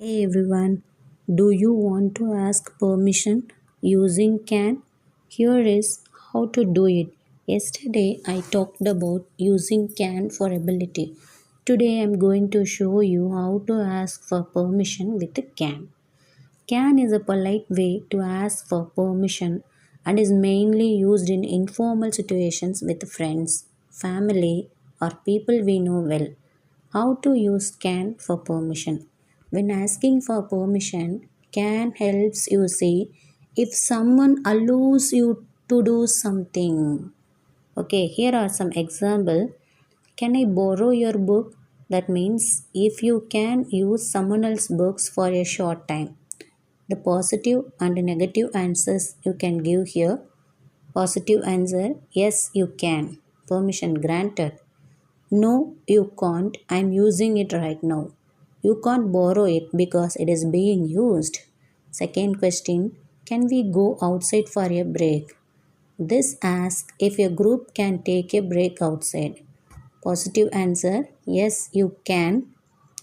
Hey everyone, do you want to ask permission using can? Here is how to do it. Yesterday I talked about using can for ability. Today I am going to show you how to ask for permission with a can. Can is a polite way to ask for permission and is mainly used in informal situations with friends, family, or people we know well. How to use can for permission? When asking for permission, can helps you see if someone allows you to do something. Okay, here are some example. Can I borrow your book? That means if you can use someone else's books for a short time. The positive and negative answers you can give here. Positive answer, yes, you can. Permission granted. No, you can't. I'm using it right now. You can't borrow it because it is being used. Second question, can we go outside for a break? This asks if a group can take a break outside. Positive answer, yes, you can.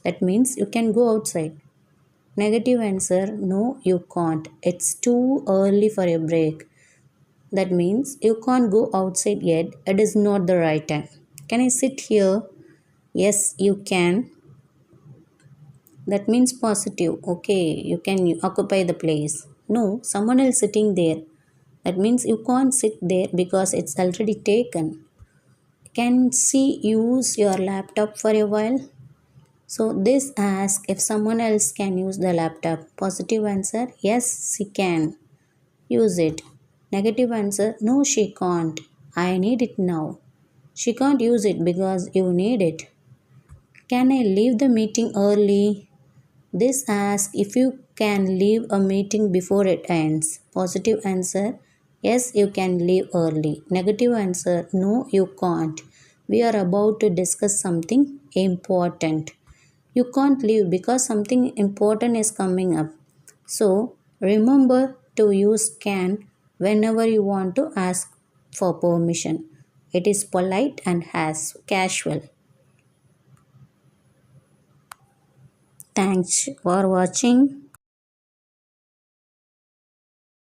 That means you can go outside. Negative answer, no, you can't. It's too early for a break. That means you can't go outside yet. It is not the right time. Can I sit here? Yes, you can. That means positive. Okay, you can occupy the place. No, someone else sitting there. That means you can't sit there because it's already taken. Can she use your laptop for a while? So this asks if someone else can use the laptop. Positive answer, yes, she can use it. Negative answer, no, she can't. I need it now. She can't use it because you need it. Can I leave the meeting early? This asks if you can leave a meeting before it ends. Positive answer, yes, you can leave early. Negative answer, no, you can't. We are about to discuss something important. You can't leave because something important is coming up. So remember to use can whenever you want to ask for permission. It is polite and has casual. Thanks for watching.